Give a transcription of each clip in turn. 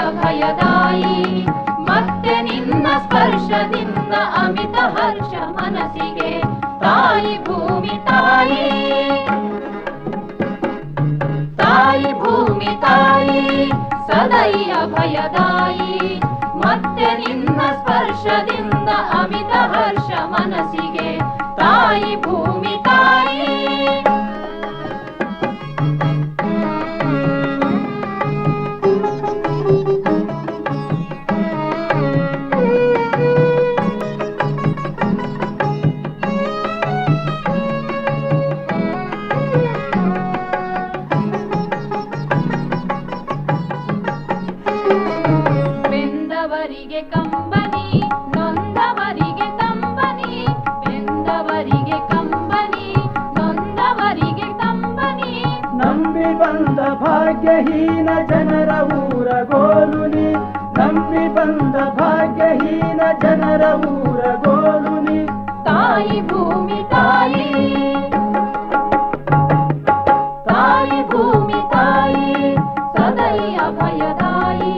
ಅಭಯದಾಯಿ ಮತ್ತೆ ನಿನ್ನ ಸ್ಪರ್ಶದಿಂದ ಅಮಿತ ಹರ್ಷ ಮನಸ್ಸಿಗೆ ತಾಯಿ ಭೂಮಿ ತಾಯಿ ತಾಯಿ ಭೂಮಿ ತಾಯಿ ಸದೈ ಅಭಯದಾಯಿ ಮತ್ತೆ ನಿನ್ನ ಸ್ಪರ್ಶದಿಂದ ಅಮಿತ ಹರ್ಷ ಮನಸ್ಸಿಗೆ ತಾಯಿ ಭೂಮಿ ತಾಯಿ ಬೆಂದವರಿಗೆ ಕಂಬನಿ ನೊಂದವರಿಗೆ ಕಂಬನಿ ಬೆಂದವರಿಗೆ ಕಂಬನಿ ನೊಂದವರಿಗೆ ಕಂಬನಿ ನಂಬಿ ಬಂದ ಭಾಗ್ಯಹೀನ ಜನರ ಊರಗೋಲುನಿ ನಂಬಿ ಬಂದ ಭಾಗ್ಯಹೀನ ಜನರ ಊರಗೋಲುನಿ ತಾಯಿ ಭೂಮಿ ತಾಯಿ ತಾಯಿ ಭೂಮಿ ತಾಯಿ ಸದೈ ಅಭಯದಾಯಿ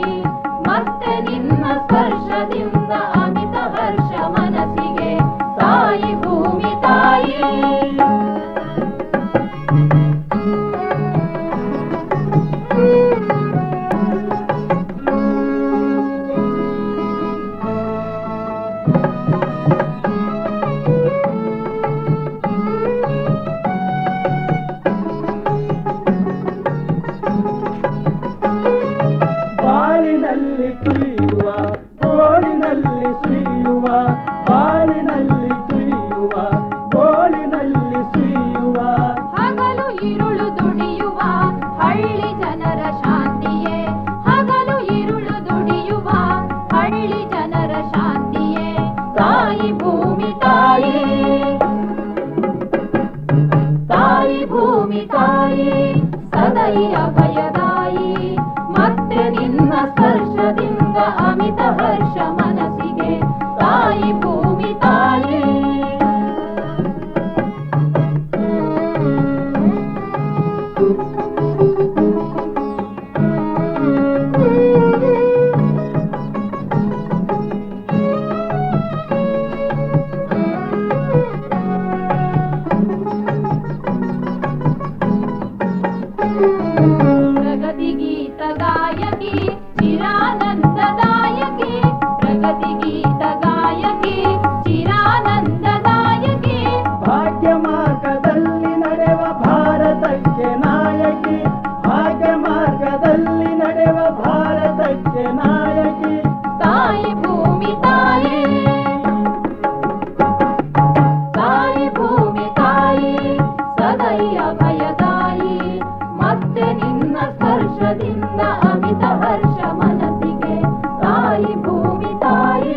ಮತ್ತೆ ನಿನ್ನ ಸ್ಪರ್ಶದಿಂದ ಅಮಿತ ಹರ್ಷ ಮನಸ್ಸಿಗೆ ತಾಯಿ ಭೂಮಿ ತಾಯಿ ಬಾಳಿನಲ್ಲಿ ತುಳಿಯುವ ಗೋಳಿನಲ್ಲಿ ಸುರಿಯುವ ಬಾಳಿನಲ್ಲಿ ತುಳಿಯುವ ಗೋಳಿನಲ್ಲಿ ಸುರಿಯುವ ಹಗಲು ഇരുಳು ದುಡಿಯುವ ಹಳ್ಳಿ ಜನರ ಶಾಂತಿಯೇ ಹಗಲು ഇരുಳು ದುಡಿಯುವ ಹಳ್ಳಿ ಜನರ ಶಾಂತಿಯೇ ತಾಯಿ ಭೂಮಿ ತಾಯಿ ತಾಯಿ ಭೂಮಿ ತಾಯಿ ಸದೈ ಅಭಯದಾಯಿ ಮತ್ತೆ ನಿನ್ನ ಸ್ಪರ್ಶದಿಂದ ಅಮಿತ ಹರ್ಷ ಮನಸ್ಸಿಗೆ ತಾಯಿ ಭೂಮಿ ತಾಯಿ ಪ್ರಗತಿ ಗೀತ ಗಾಯಕಿ ಚಿರಾನಂದದಾಯಕಿ ಪ್ರಗತಿ ಗೀತ ಗಾಯಕಿ ಚಿರಾನಂದದಾಯಕಿ ಭಾಗ್ಯ ಮಾರ್ಗದಲ್ಲಿ ನಡೆವ ಭಾರತಕ್ಕೆ ನಾಯಕಿ ಭಾಗ್ಯ ಮಾರ್ಗದಲ್ಲಿ ನಡೆವ ಭಾರತಕ್ಕೆ ನಾಯಕಿ ತಾಯಿ ಭೂಮಿ ತಾಯಿ ತಾಯಿ ಭೂಮಿ ತಾಯಿ ಸದೈ ಅಭಯದಾಯಿ ಮತ್ತೆ ನಿನ್ನ ಸ್ಪರ್ಶದಿಂದ ಅಮಿತ ಹರ್ಷ ಮನಸ್ಸಿಗೆ ತಾಯಿ ಭೂಮಿ ತಾಯಿ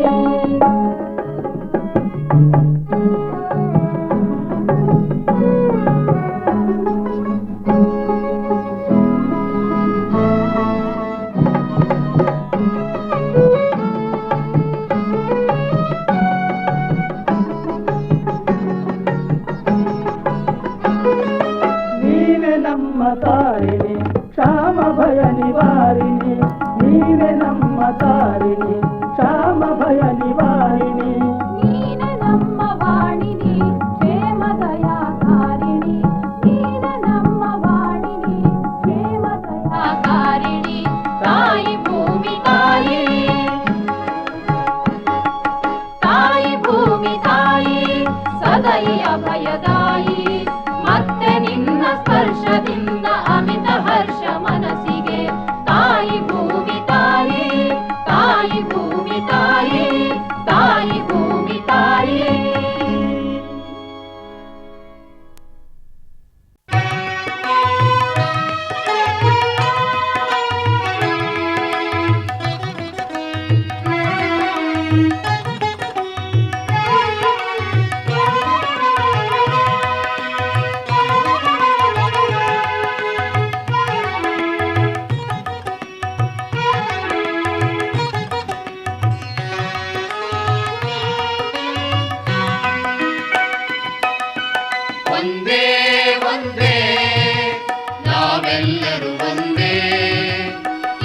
ನೀವೇ ನಮ್ಮ ತಾರಿಣಿ ಕ್ಷಾಮ ಭಯ ನಿವಾರಿಣಿ ನೀವೇ ನಮ್ಮ ತಾರಿಣಿ ಕ್ಷಾಮ ಭಯ ನಿವಾರಿಣಿ ನೀನೆ ನಮ್ಮ ವಾಣಿನಿ ಕ್ಷೇಮ ದಯಾಕಾರಿಣಿ ನೀನೆ ನಮ್ಮ ವಾಣಿನಿ ಕ್ಷೇಮ ದಯಾಕಾರಿಣಿ ತಾಯಿ ಭೂಮಿ ತಾಯಿ ತಾಯಿ ಭೂಮಿ ತಾಯಿ ಸದೈ ಅಭಯದಾಯಿ ಮತ್ತೆ ನಿನ್ನ ಸ್ಪರ್ಶದಿಂದ ಅಮಿತ ಹರ್ಷ ಮನಸ್ಸಿಗೆ ತಾಯಿ ಒಂದೇ, ನಾವೆಲ್ಲರೂ ಒಂದೇ.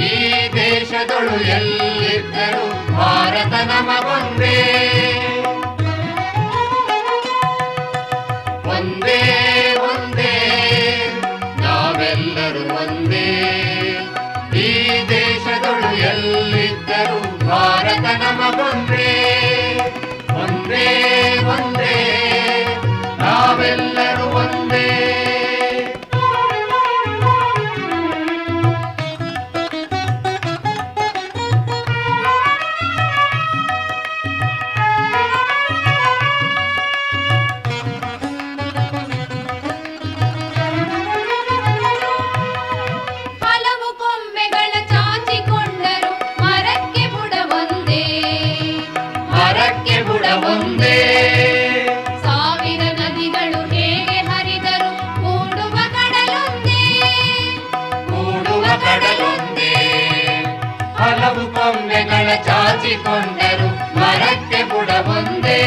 ಈ ದೇಶದೊಳು ಎಲ್ಲಿದ್ದರೂ ಭಾರತ ನಮಗೊಂದೇ. ಒಂದೇ ಒಂದೇ, ನಾವೆಲ್ಲರೂ ಒಂದೇ. ಈ ದೇಶದೊಳು ಎಲ್ಲಿದ್ದರೂ ಭಾರತ ನಮಗೊಂದೇ. ಒಂದೇ ಒಂದೇ, ನಾವೆಲ್ಲರೂ ಒಂದೇ. ಹಲವು ಕೊಂಬೆಗಳ ಚಾಚಿಕೊಂಡರು ಮರಕ್ಕೆ ಬುಡ ಒಂದೇ, ಮರಕ್ಕೆ ಬುಡ ಒಂದೇ. ಸಾವಿರ ನದಿಗಳು ಹೇಗೆ ಹರಿದರು ಕೂಡುವ ಕಡಲೊಂದೇ, ಕೂಡುವ ಕಡಲೊಂದೇ. ಹಲವು ಕೊಂಬೆಗಳ ಚಾಚಿಕೊಂಡರು ಮರಕ್ಕೆ ಬುಡ ಒಂದೇ.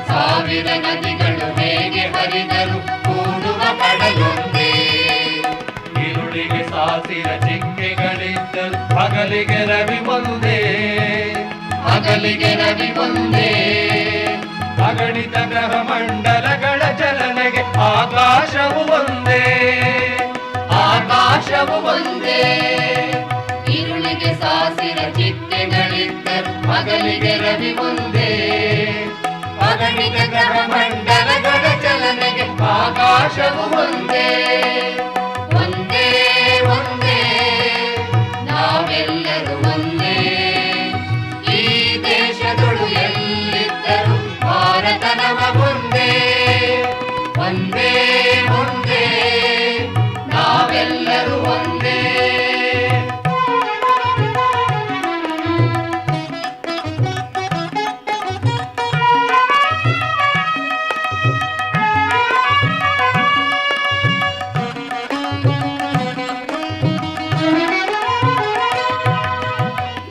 ಸಾವಿರ ನದಿಗಳು ಹೇಗೆ ಹರಿದರು ಕೂಡುವ ಕಡಲೊಂದೇ. ഇരുളിಗೆ ಸಾಸಿರ ಚಿಕ್ಕೆಗಳಿದ್ದರು ಹಗಲಿಗೆ ರವಿ ಒಂದೇ, ಹಗಲಿಗೆ ರವಿ ಒಂದೇ. ಅಗಣಿತ ಗ್ರಹ ಮಂಡಲಗಳ ಚಲನೆಗೆ ಆಕಾಶವು ಒಂದೇ, ಆಕಾಶವು ಒಂದೇ. ഇരുಳಿಗೆ ಸಾಸಿರ ಚಿಕ್ಕೆಗಳಿದ್ದರು ಹಗಲಿಗೆ ರವಿ ಒಂದೇ. ಅಗಣಿತ ಗ್ರಹ ಮಂಡಲಗಳ ಚಲನೆಗೆ ಆಕಾಶವು ಒಂದೇ. ಒಂದೇ ಒಂದೇ, ನಾವೆಲ್ಲರೂ ಒಂದೇ. ಈ ದೇಶದೊಳು ಎಲ್ಲಿದ್ದರೂ ಭಾರತ ನಮಗೊಂದೇ. ಒಂದೇ ಒಂದೇ, ನಾವೆಲ್ಲರೂ ಒಂದೇ.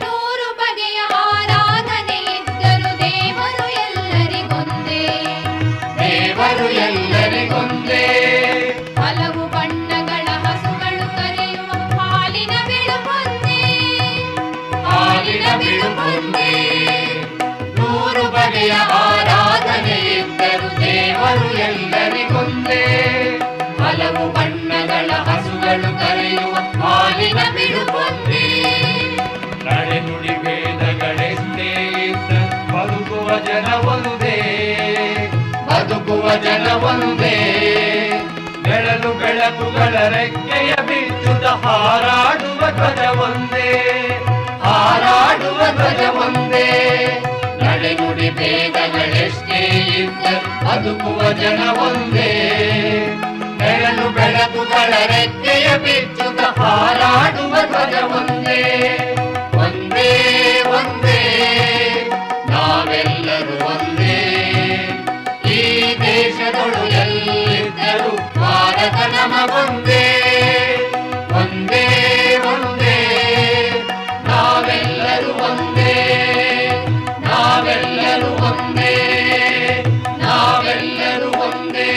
ನೂರು ಬಗೆಯ ಆರಾಧನೆ ಇದ್ದರು ದೇವರು ಎಲ್ಲರಿಗೊಂದೇ, ದೇವರು ಎಲ್ಲರಿಗೊಂದೇ. ಹಲವು ಬಣ್ಣಗಳ ಹಸುಗಳು ಕರೆಯುವ ಹಾಲಿನ ಬಿಳುಪೊಂದೇ, ಹಾಲಿನ ಬಿಳುಪೊಂದೇ. ನೂರು ಬಗೆಯ ಆರಾಧನೆ ಇದ್ದರು ದೇವರು ಎಲ್ಲರಿಗೊಂದೇ. ಹಲವು ಬಣ್ಣಗಳ ಹಸುಗಳು ಕರೆಯುವ ಹಾಲಿನ ಬಿಳುಪೊಂದೇ. ನಡೆ ನುಡಿ ಭೇದಗಳೆಷ್ಟೇ ಇದ್ದ ಬದುಕುವ ಜನ ಒಂದೇ, ಬದುಕುವ ಜನ ಒಂದೇ. ಬೆಳಲು ಬೆಳಕುಗಳ ರೆಕ್ಕೆಯ ಬಿಚ್ಚುತ್ತ ಹಾರಾಡುವ ಧ್ವಜ ಒಂದೇ, ಹಾರಾಡುವ ಧ್ವಜ ಒಂದೇ. ನಡೆ ನುಡಿ ಭೇದಗಳೆಷ್ಟೇ ಇದ್ದರು ಬದುಕುವ ಜನ ಒಂದೇ. ಬೆಳಲು ಬೆಳಕುಗಳ ರೆಕ್ಕೆಯ ಬಿಚ್ಚುತ್ತ ಹಾರಾಡುವ ಧ್ವಜ ಒಂದೇ. ಒಂದೇ ಒಂದೇ, ನಾವೆಲ್ಲರೂ ಒಂದೇ. ಈ ದೇಶದೊಳು ಎಲ್ಲಿದ್ದರೂ ಭಾರತ ನಮಗೊಂದೇ. ಒಂದೇ ಒಂದೇ, ನಾವೆಲ್ಲರೂ ಒಂದೇ. ನಾವೆಲ್ಲರೂ ಒಂದೇ, ನಾವೆಲ್ಲರೂ ಒಂದೇ.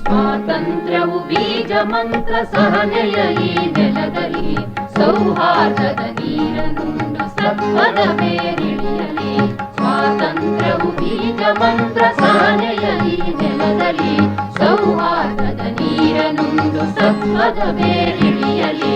ಸ್ವಾತಂತ್ರ್ಯವು ಬೀಜ ಮಂತ್ರ ಸಹನೆಯ ಈ ನೆಲದಲ್ಲಿ ಸೌಹಾರ್ದದ ನೀರನ್ನುಂಡು ಸತ್ವದ ಬೇರಿಳಿಯಲಿ. ಸ್ವಾತಂತ್ರ್ಯವು ಬೀಜ ಮಂತ್ರ ಸಹನೆಯ ಈ ನೆಲದಲ್ಲಿ ಸೌಹಾರ್ದದ ನೀರನ್ನುಂಡು ಸತ್ವದ ಬೇರಿಳಿಯಲಿ.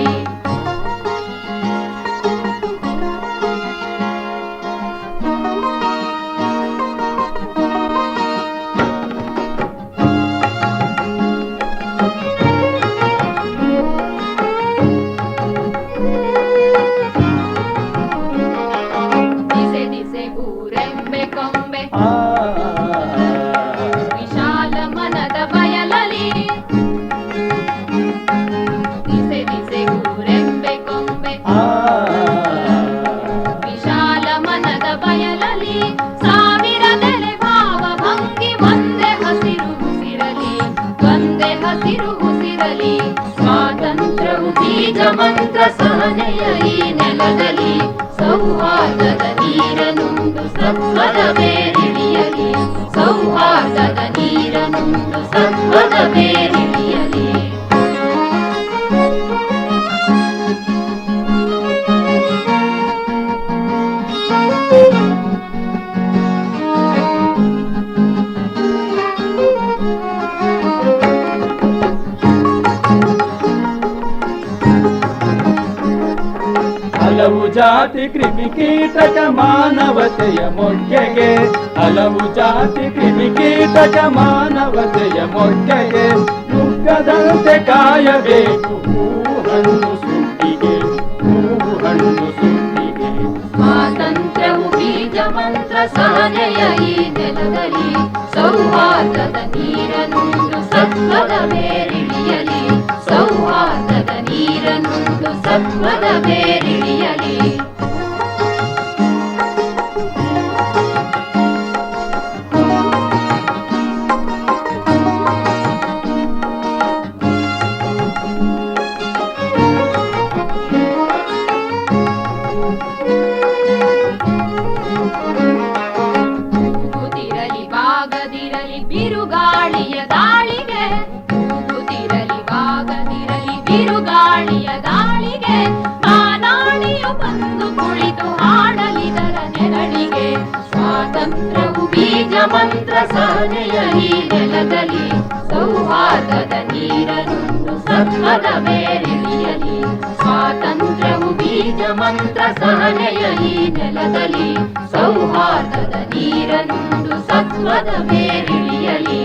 ದಿಸೆ ದಿಸೆಗೂ ರೆಂಬೆ ಕೊಂಬೆ ಬೇರಿಳಿಯಲಿ ಸ್ವಾತಂತ್ರ್ಯವು ಬೀಜ ಮಂತ್ರ ಸಹನೆಯ ಈ ನೆಲದಲ್ಲಿ ಸೌಹಾರ್ದದ ನೀರನುಂಡು ಸತ್ವದ ಬೇರಿಳಿಯಲಿ ಸೌಹಾರ್ದದ ನೀರನುಂಡು ಸತ್ವದ ಬೇರಿಳಿಯಲಿ ಹಲವು ಜಾತಿ ಕ್ರಿಮಿಕೀಟಕ ಮಾನವತೆಯ ಮೊಗ್ಗೆಗೆ ಹಲವು ಜಾತಿ ಕ್ರಿಮಿಕೀಟಕ ಮಾನವತೆಯ ಮೊಗ್ಗೆಗೆ ನುಗ್ಗದಂತೆ ಕಾಯಬೇಕು ಹಣ್ಣು ಸುಟ್ಟಿಗೆ ಹಣ್ಣು ಸುಟ್ಟಿಗೆ ಸ್ವಾತಂತ್ರ್ಯವು ಬೀಜ ಮಂತ್ರ ಸಹನೆಯ ಈ ನೆಲದಲ್ಲಿ ಸೌಹಾರ್ದದ ನೀರನುಂಡು ಸತ್ವದ ಬೇರಿಳಿಯಲಿ ಸೌಹಾರ್ದದ ನೀರನುಂಡು ಸತ್ವದ ಬೇರಿಳಿಯಲಿ ಕೂಗುತ್ತಿರಲಿ ಬಾಗದಿರಲಿ ಬಿರುಗಾಳಿಯ ದಾಳಿಗೆ ಕೂಗುತ್ತಿರಲಿ ಬಾಗದಿರಲಿ ಬಿರುಗಾಳಿಯ ದಾಳಿಗೆ ಮಾನಾಡಿಯು ಬಂದು ಕುಳಿತು ಹಾಡಲಿದರ ನೆರಳಿಗೆ ಸ್ವಾತಂತ್ರ್ಯವು ಬೀಜ ಮಂತ್ರ ಸಹನೆಯ ಈ ನೆಲದಲ್ಲಿ ಸೌಹಾರ್ದದ ನೀರನುಂಡು ಸತ್ವದ ಬೇರಿಳಿಯಲಿ ಸ್ವಾತಂತ್ರ್ಯವು ಬೀಜ ಮಂತ್ರ ಸಹನೆಯ ಈ ನೆಲದಲ್ಲಿ ಸೌಹಾರ್ದದ ನೀರನುಂಡು ಸತ್ವದ ಬೇರಿಳಿಯಲಿ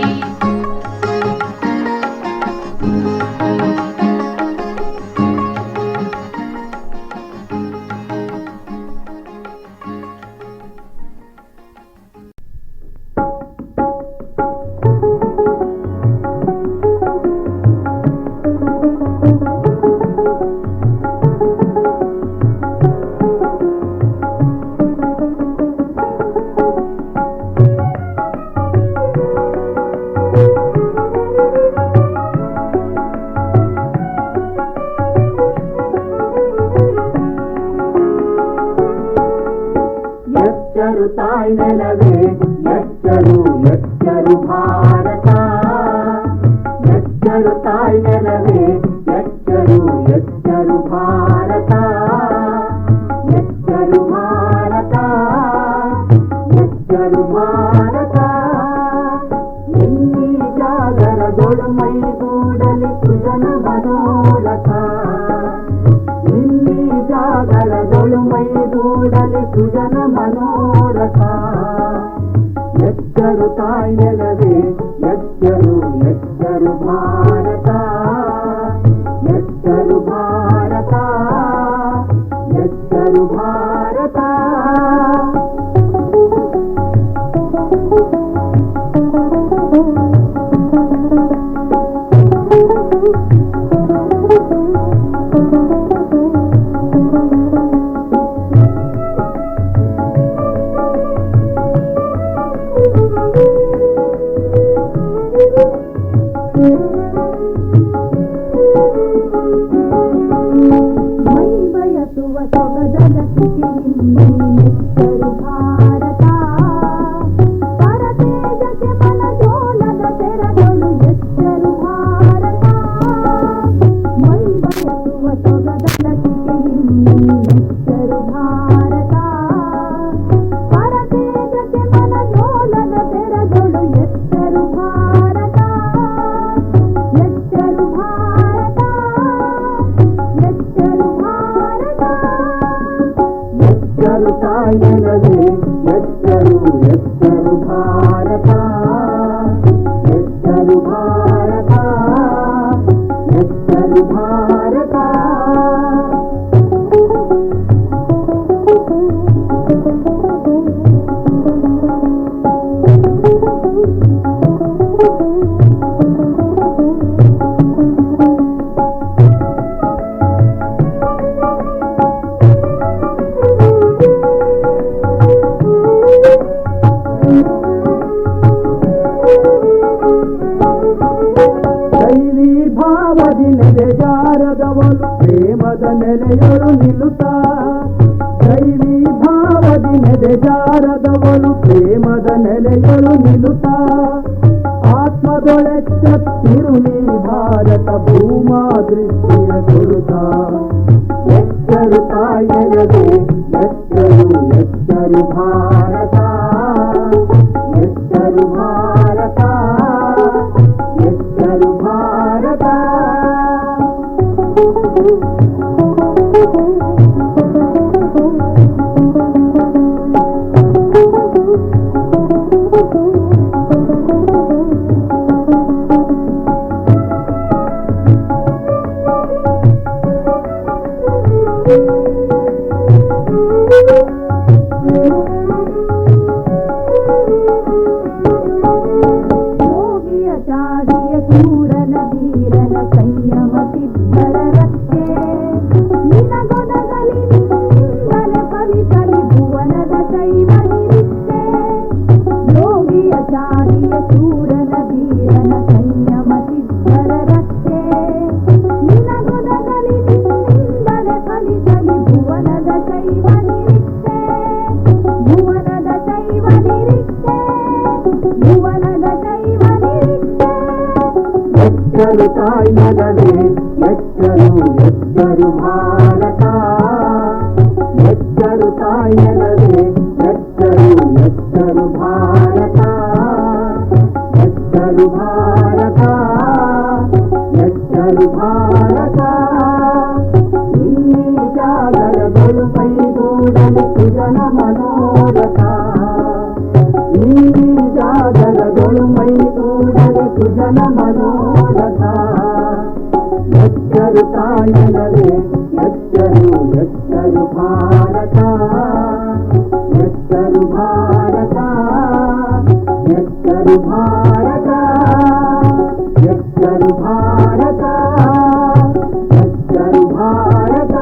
ಎಚ್ಚರು ತಾಯಿ ನೆಲವೇ ಎಚ್ಚರು ಎಚ್ಚರು ಭಾರತ ಎಚ್ಚರು ತಾಯಿ ನೆಲವೇ ಎಚ್ಚರು ಎಚ್ಚರು ಭಾರತ ಎಚ್ಚರು ಭಾರತ ಎಚ್ಚರು ಭಾರತ ಎಲ್ಲಿ ಜಾಗರದೊಳು ಮೈಗೂಡಲಿ ಸುಜನ ಮನೋರಥ ಇಲ್ಲಿ ಜಾಗರದೊಳು ಮೈಗೂಡಲಿ ಸುಜನ ಮನೋರಥ ಎಚ್ಚರು ತಾಯಿ ನೆಲವೇ ಎಚ್ಚರು ಎಚ್ಚರು ಭಾರತ ಎಚ್ಚರು ಭಾರತ ಎಚ್ಚರು ಭಾರತ ಮೈ ಬಯಸುವ ಸೊಗದಗತಿಗೆ ಇನ್ನೆಚ್ಚರು ಭಾರತ ಪರತೇಜಕ್ಕೆ ಮನಜೋಲದ ತೆರಗಳು ಎಚ್ಚರು ಭಾರತ ಮೈ ಬಯಸುವ ಸೊಗದಗತಿಗೆ ಇನ್ನೆಚ್ಚರು ಭಾರತ ಪರತೇಜಕ್ಕೆ ಮನಜೋಲದ ತೆರಗಳು ಪ್ರೇಮದ ನೆಲೆಯೊಳು ನಿಲ್ಲುತ್ತಾ ದೈವಿ ಭಾವದಿ ನೆದೆಜಾರದವಳು ಪ್ರೇಮದ ನೆಲೆಯೊಳು ನಿಲ್ಲುತ್ತಾ ಆತ್ಮದೊಳೆಚ್ಚತ್ತಿರುಳಿ ಭಾರತ ಭೂಮಾ ದೃಷ್ಟಿಯ ಗುರುತ ಎಚ್ಚರು ತಾಯದೆ ಎಚ್ಚರು ಎಚ್ಚರು ಭಾರತ ಎಚ್ಚರು ಭಾರತ ಎಚ್ಚರು ಭಾರತ ಯೋಗಿಯ ಚಾಡಿಯ ಶೂರನ ಧೀರನ ಸಂಯಮ ಸಿದ್ಧರ ರಕ್ಷೆ ನಿನಗೊದಗಲಿ ನಿನ್ನಿಂದಲೇ ಫಲಿಸಲಿ ಭುವನದ ಶೈವ ನಿರೀಕ್ಷೆ ಯೋಗಿಯ ಚಾಡಿಯ ಶೂರನ ಧೀರನ ಸಂಯಮ ಸಿದ್ಧರ ರಕ್ಷೆ ನಿನಗೊದಗಲಿ ನಿನ್ನಿಂದಲೇ ಫಲಿಸಲಿ ಭುವನದ ಶೈವ ನಿರೀಕ್ಷೆ ಭುವನದ ಶೈವ ನಿರೀಕ್ಷೆ ಭುವನದ ಶೈವ ನಿರೀಕ್ಷೆ ಎಚ್ಚರು ತಾಯಿ ಮಗವೇ ಎಚ್ಚರು ಎಚ್ಚರು ಭಾರತ ಎಚ್ಚರು ತಾಯಿ ಮಗವೇ ಎಚ್ಚರು ಎಚ್ಚರು ಭಾರತ ಎಚ್ಚರು ಭಾರತ ಎಚ್ಚರು ಭಾರತ ಈ ಜಾಗರಗಳು ಕೈಗೂಡಲು ಸುಜನ ಮನೋರಥ ಈ ಜಾಗರಗಳು ಮೈಗೂಡಲು ಸುಜನ ಮನೋರಥ ಎಚ್ಚರು ತಾಯನವೇ ಎಚ್ಚರು ಎಚ್ಚರು ಭಾರತ ಎಚ್ಚರು ಭಾರತ ಎಚ್ಚರು ಭಾರತ ಎಚ್ಚರು ಭಾರತ ಎಚ್ಚರು ಭಾರತ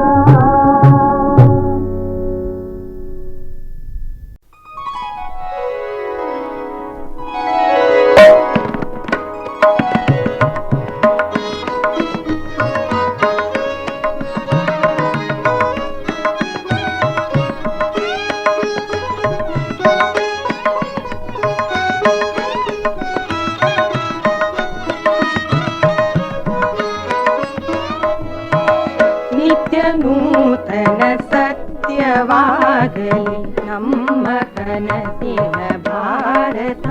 ನಿತ್ಯ ನೂತನ ಸತ್ಯವಾಗಲಿ ನಮ್ಮ ಕನಸಿನ ಭಾರತ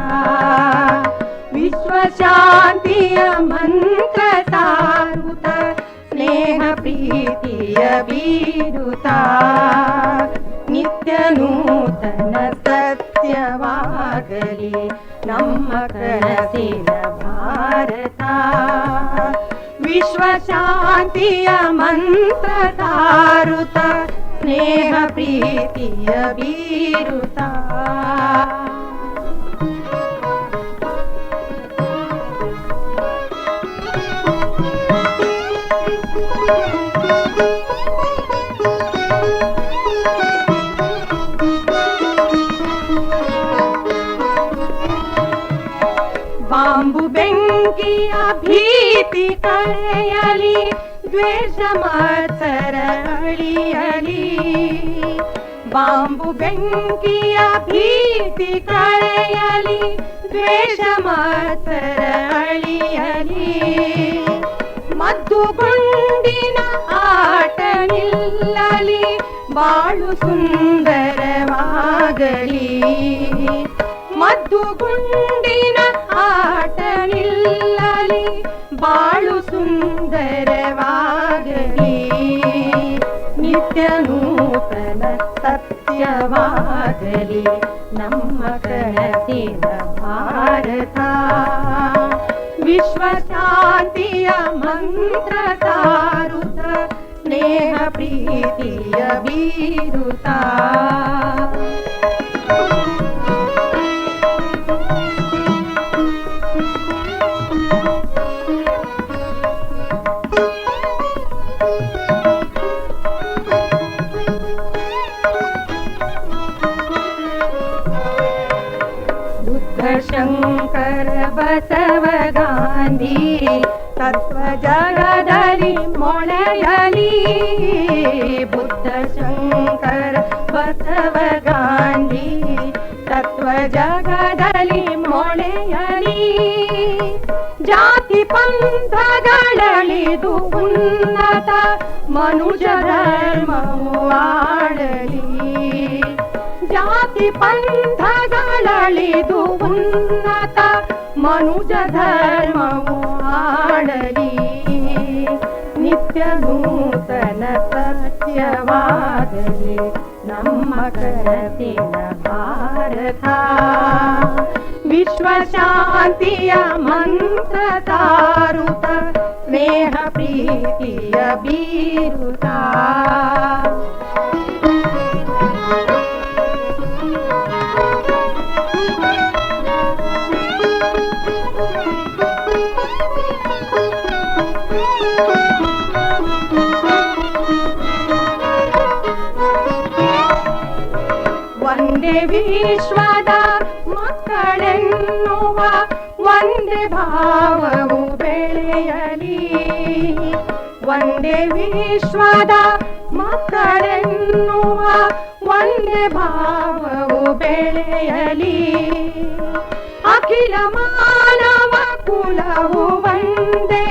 ವಿಶ್ವಶಾಂತಿಯ ಮಂತ್ರ ಸಾರುತ್ತ ಸ್ನೇಹ ಪ್ರೀತಿಯ ಬೀರುತ್ತ ನಿತ್ಯ ನೂತನ ಸತ್ಯವಾಗಲಿ ನಮ್ಮ ಕನಸಿನ ಭಾರತ ವಿಶ್ವಶಾಂತಿಯ ಮಂತ್ರ ಸಾರುತ್ತ ಸ್ನೇಹ ಪ್ರೀತಿಯ ಬೀರುತ್ತ ಬಾಂಬು ಬೆಂಕಿಯ ಭೀತಿ ಕಳೆಯಲಿ ದ್ವೇಷ ಮಾತ್ಸರ ಅಳಿಯಲಿ ಬಾಂಬು ಬೆಂಕಿಯ ಭೀತಿ ಕಳೆಯಲಿ ದ್ವೇಷ ಮಾತ್ಸರ ಅಳಿಯಲಿ ಮದ್ದು ಗುಂಡಿನ ಆಟ ನಿಲ್ಲಲಿ ಬಾಳು ಸುಂದರವಾಗಲಿ ಮದ್ದು ಗುಂಡಿನ ಆಟ ನಿಲ್ಲಲಿ ಬಾಳು ಸುಂದರವಾಗಲಿ ನಿತ್ಯ ನೂತನ ಸತ್ಯವಾಗಲಿ ನಮ್ಮ ಕನಸಿನ ಭಾರತ ವಿಶ್ವಶಾಂತಿಯ ಮಂತ್ರ ಸಾರುತ್ತ ಸ್ನೇಹ ಪ್ರೀತಿಯ ಬೀರುತ್ತ ಶಂಕರ ಬಸವ ಗಾಂಧಿ ತತ್ವ ಜಗದಲ್ಲಿ ಮೊಳೆಯಲಿ ಬುದ್ಧ ಶಂಕರ ಬಸವ ಗಾಂಧಿ ತತ್ವ ಜಗದಲ್ಲಿ ಮೊಳೆಯಲಿ ಜಾತಿ ಪಂಥಗಳಳಿದು ಉನ್ನತ ಮನುಜ ಧರ್ಮವು ಆಡಲಿ ಜಾತಿ ಪಂಥಗಳಳಿದು ಉನ್ನತ ಮನುಜ ಧರ್ಮವು ಆಡಲಿ ನಿತ್ಯ ನೂತನ ಸತ್ಯವಾಗಲಿ ನಮ್ಮ ಕನಸಿನ ಭಾರತ ವಿಶ್ವ ಶಾಂತಿಯ ಮಂತ್ರ ಸಾರುತ್ತ ಸ್ನೇಹ ಪ್ರೀತಿಯ ಬೀರುತ್ತ ಒಂದೇ ವಿಶ್ವದ ಮಕ್ಕಳೆನ್ನುವ ಒಂದೇ ಭಾವವು ಬೆಳೆಯಲಿ ಒಂದೇ ವಿಶ್ವದ ಮಕ್ಕಳೆನ್ನುವ ಒಂದೇ ಭಾವವು ಬೆಳೆಯಲಿ ಅಖಿಲ ಮಾನವ ಕುಲವು ಒಂದೇ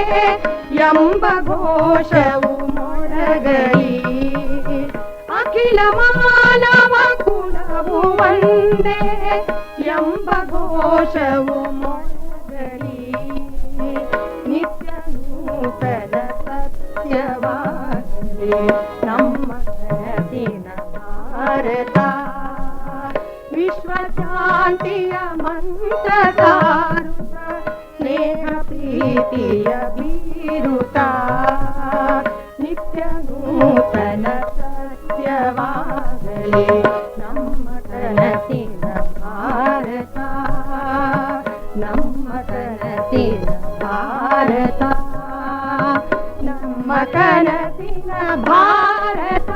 ಎಂಬ ಘೋಷವು ಮೊಳಗಲಿ ಅಖಿಲ ಮಾನವ ಕುಲವು ಒಂದೇ ಎಂಬ ಘೋಷವು ಮೊಳಗಲಿ ನಿತ್ಯ ನೂತನ ಸತ್ಯವಾಗಲಿ ನಮ್ಮ ಕನಸಿನ ಭಾರತ ವಿಶ್ವ ಶಾಂತಿಯ ಮಂತ್ರ ಸಾರುತ್ತ ಸ್ನೇಹ ಪ್ರೀತಿಯ ಬೀರುತ್ತ ನಿತ್ಯ ನೂತನ ಸತ್ಯವಾಗಲಿ ನಮ್ಮ ಕನಸಿನ ಭಾರತ ನಮ್ಮ ಕನಸಿನ ಭಾರತ ನಮ್ಮ ಕನಸಿನ ಭಾರತ